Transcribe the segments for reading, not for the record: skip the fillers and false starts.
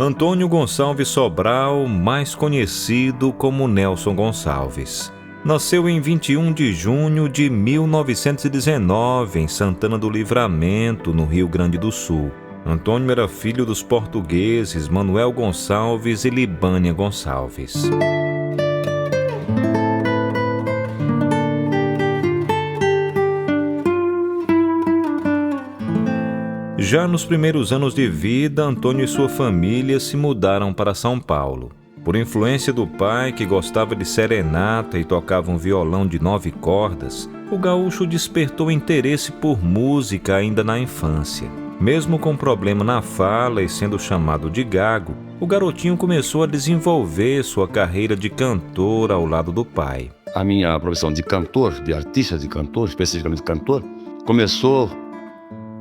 Antônio Gonçalves Sobral, mais conhecido como Nelson Gonçalves. Nasceu em 21 de junho de 1919, em Santana do Livramento, no Rio Grande do Sul. Antônio era filho dos portugueses Manuel Gonçalves e Libânia Gonçalves. Já nos primeiros anos de vida, Antônio e sua família se mudaram para São Paulo. Por influência do pai, que gostava de serenata e tocava um violão de 9 cordas, o gaúcho despertou interesse por música ainda na infância. Mesmo com problema na fala e sendo chamado de gago, o garotinho começou a desenvolver sua carreira de cantor ao lado do pai. A minha profissão de cantor, de artista de cantor, especificamente cantor, começou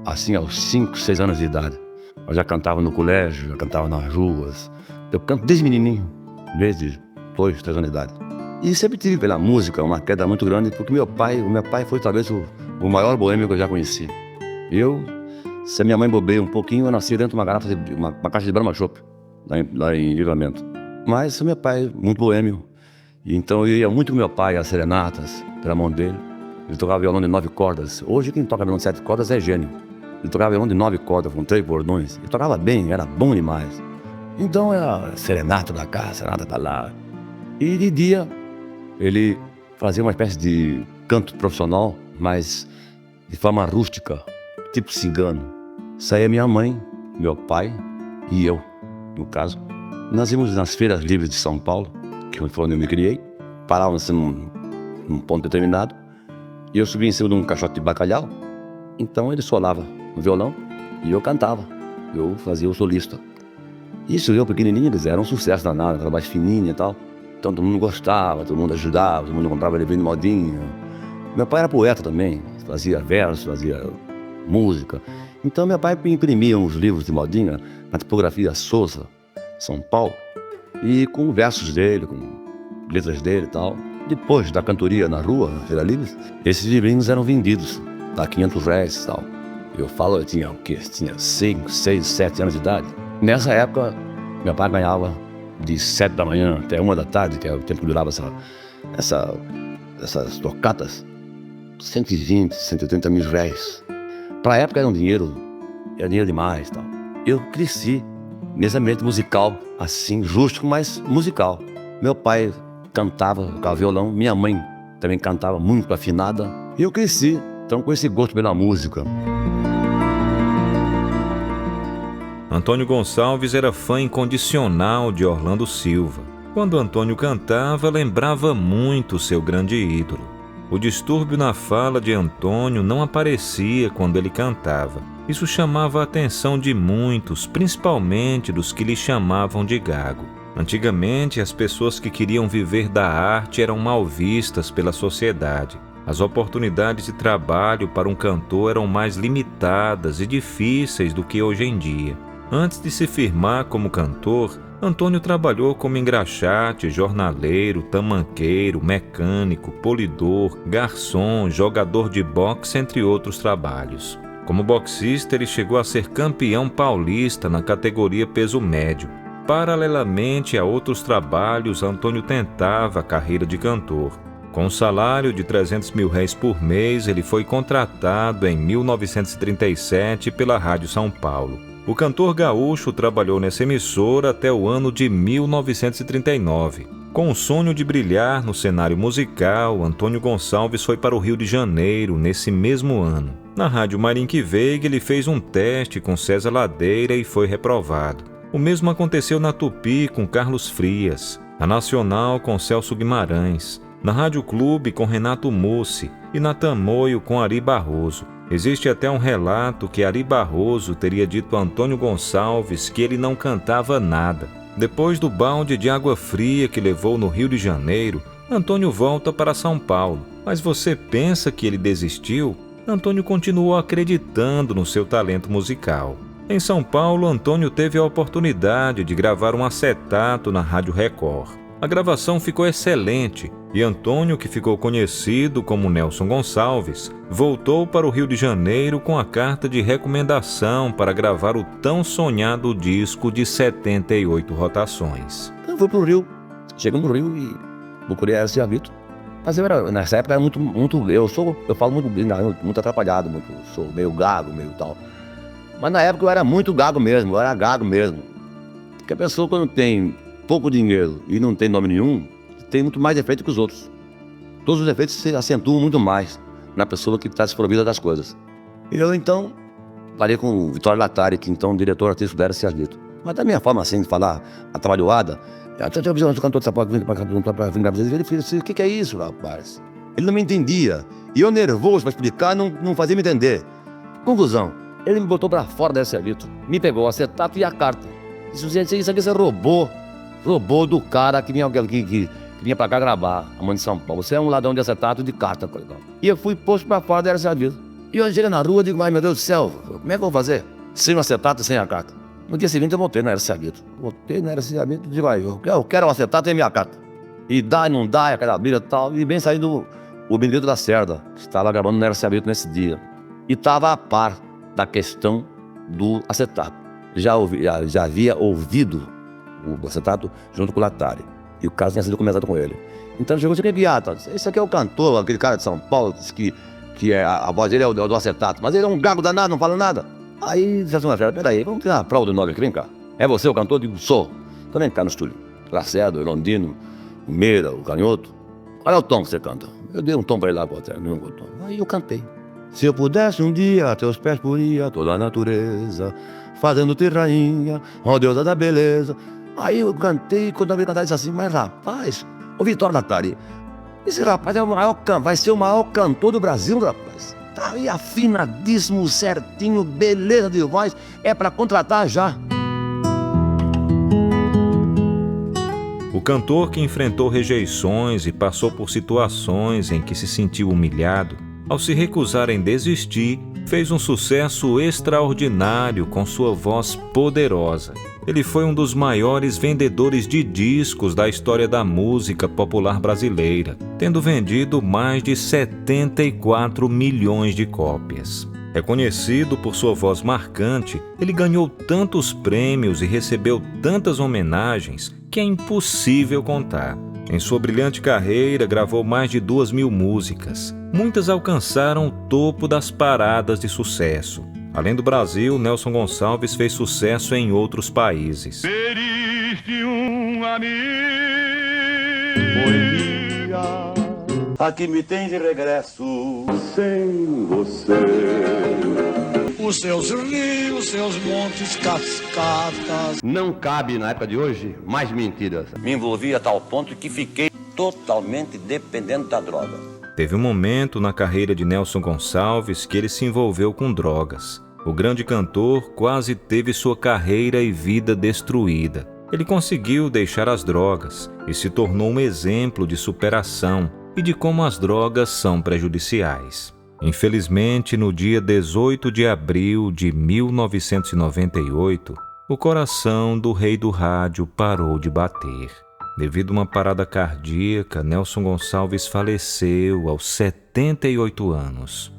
assim aos 5, 6 anos de idade. Eu já cantava no colégio, já cantava nas ruas. Eu canto desde menininho, desde 2, 3 anos de idade. E sempre tive pela música uma queda muito grande, porque o meu pai foi talvez o maior boêmio que eu já conheci. Se a minha mãe bobeia um pouquinho, eu nasci dentro de uma caixa de Brahma Chopp, lá em Livramento. Mas o meu pai, muito boêmio, e então eu ia muito com meu pai às serenatas, pela mão dele. Ele tocava violão de 9 cordas. Hoje quem toca violão de 7 cordas é gênio. Ele tocava violão de 9 cordas, com 3 bordões. Ele tocava bem, era bom demais. Então era serenata da cá, serenata pra lá. E de dia, ele fazia uma espécie de canto profissional, mas de forma rústica, tipo cigano. Saía minha mãe, meu pai e eu, no caso. Nós íamos nas feiras livres de São Paulo, que foi onde eu me criei. Parávamos num ponto determinado. E eu subia em cima de um caixote de bacalhau. Então ele solava no violão e eu cantava. Eu fazia o solista. Isso eu, pequenininho, era um sucesso danado, era mais fininho e tal. Então todo mundo gostava, todo mundo ajudava, todo mundo comprava livrinho de modinha. Meu pai era poeta também, fazia versos, fazia música. Então meu pai imprimia uns livros de modinha na tipografia Souza, São Paulo, e com versos dele, com letras dele e tal. Depois da cantoria na rua, na Feira Livre, esses livrinhos eram vendidos a R$500 e tal. Eu tinha o quê? Tinha 5, 6, 7 anos de idade. Nessa época, meu pai ganhava de 7 da manhã até 1 da tarde, que é o tempo que durava essas tocatas, 120, 180 mil reais. Pra época era dinheiro demais e tal. Eu cresci nesse ambiente musical, assim, rústico, mas musical. Meu pai cantava com violão, minha mãe também cantava muito afinada. E eu cresci, então, com esse gosto pela música. Antônio Gonçalves era fã incondicional de Orlando Silva. Quando Antônio cantava, lembrava muito seu grande ídolo. O distúrbio na fala de Antônio não aparecia quando ele cantava. Isso chamava a atenção de muitos, principalmente dos que lhe chamavam de gago. Antigamente, as pessoas que queriam viver da arte eram mal vistas pela sociedade. As oportunidades de trabalho para um cantor eram mais limitadas e difíceis do que hoje em dia. Antes de se firmar como cantor, Antônio trabalhou como engraxate, jornaleiro, tamanqueiro, mecânico, polidor, garçom, jogador de boxe, entre outros trabalhos. Como boxista, ele chegou a ser campeão paulista na categoria peso médio. Paralelamente a outros trabalhos, Antônio tentava a carreira de cantor. Com um salário de R$300 mil por mês, ele foi contratado em 1937 pela Rádio São Paulo. O cantor gaúcho trabalhou nessa emissora até o ano de 1939. Com o sonho de brilhar no cenário musical, Antônio Gonçalves foi para o Rio de Janeiro nesse mesmo ano. Na Rádio Marinque Veiga, ele fez um teste com César Ladeira e foi reprovado. O mesmo aconteceu na Tupi com Carlos Frias, na Nacional com Celso Guimarães, na Rádio Clube com Renato Mussi e na Tamoio com Ari Barroso. Existe até um relato que Ari Barroso teria dito a Antônio Gonçalves que ele não cantava nada. Depois do balde de água fria que levou no Rio de Janeiro, Antônio volta para São Paulo. Mas você pensa que ele desistiu? Antônio continuou acreditando no seu talento musical. Em São Paulo, Antônio teve a oportunidade de gravar um acetato na Rádio Record. A gravação ficou excelente e Antônio, que ficou conhecido como Nelson Gonçalves, voltou para o Rio de Janeiro com a carta de recomendação para gravar o tão sonhado disco de 78 rotações. Eu fui pro Rio, cheguei no Rio e procurei a Ercia Vitor. Mas nessa época era muito eu falo muito atrapalhado, sou meio gago, meio tal. Mas na época eu era muito gago mesmo, eu era gago mesmo. Porque a pessoa, quando tem pouco dinheiro e não tem nome nenhum, tem muito mais defeito que os outros. Todos os defeitos se acentuam muito mais na pessoa que está desprovida das coisas. E eu então parei com o Vitório Latari, que então diretor artístico da Ercia Vitor. Mas da minha forma assim de falar, atabalhoada, até eu vi um cantor de sapato vindo para vir gravar. Ele disse: o que é isso, rapaz? Ele não me entendia. E eu, nervoso para explicar, não fazia me entender. Conclusão: ele me botou para fora da Ercia Vitor, me pegou o acetato e a carta. Disse: gente, isso aqui você roubou do cara que vinha para cá gravar, a mãe de São Paulo. Você é um ladrão de acetato e de carta. E eu fui posto para fora da Ercia Vitor. E eu cheguei na rua e digo: ai meu Deus do céu, como é que eu vou fazer? Sem o acetato e sem a carta. No dia seguinte eu voltei na Ercia Vitor. Voltei na Ercia Vitor e digo: eu quero o acetato e a minha carta. E dá e não dá, aquela briga e tal. E bem saindo o Benedito Lacerda, que estava gravando na Ercia Vitor nesse dia. E estava a par da questão do acetato. Já havia ouvido o acetato junto com o Latari. E o caso tinha sido comentado com ele. Então chegou e disse: esse aqui é o cantor, aquele cara de São Paulo, que a voz dele é do acetato. Mas ele é um gago danado, não fala nada. Aí disse assim: peraí, vamos ter uma prova do nome aqui, vem cá. É você o cantor? Eu digo: sou. Então vem cá no estúdio. Lacerda, o Londino, o Meira, o Canhoto. Qual é o tom que você canta? Eu dei um tom pra ele lá, nenhum tom. Aí eu cantei. Se eu pudesse um dia, a teus pés poria toda a natureza, fazendo-te rainha, ó deusa da beleza. Aí eu cantei, quando eu vi cantar, disse assim: mas rapaz, o Vitório Latari, esse rapaz vai ser o maior cantor do Brasil, rapaz. Tá aí afinadíssimo, certinho, beleza de voz, é pra contratar já. O cantor, que enfrentou rejeições e passou por situações em que se sentiu humilhado, ao se recusar em desistir, fez um sucesso extraordinário com sua voz poderosa. Ele foi um dos maiores vendedores de discos da história da música popular brasileira, tendo vendido mais de 74 milhões de cópias. Reconhecido por sua voz marcante, ele ganhou tantos prêmios e recebeu tantas homenagens que é impossível contar. Em sua brilhante carreira, gravou mais de 2.000 músicas. Muitas alcançaram o topo das paradas de sucesso. Além do Brasil, Nelson Gonçalves fez sucesso em outros países. Periste um amigo. Aqui me tem de regresso sem você. Os seus rios, seus montes, cascatas. Não cabe, na época de hoje, mais mentiras. Me envolvi a tal ponto que fiquei totalmente dependente da droga. Teve um momento na carreira de Nelson Gonçalves que ele se envolveu com drogas. O grande cantor quase teve sua carreira e vida destruída. Ele conseguiu deixar as drogas e se tornou um exemplo de superação e de como as drogas são prejudiciais. Infelizmente, no dia 18 de abril de 1998, o coração do rei do rádio parou de bater. Devido a uma parada cardíaca, Nelson Gonçalves faleceu aos 78 anos.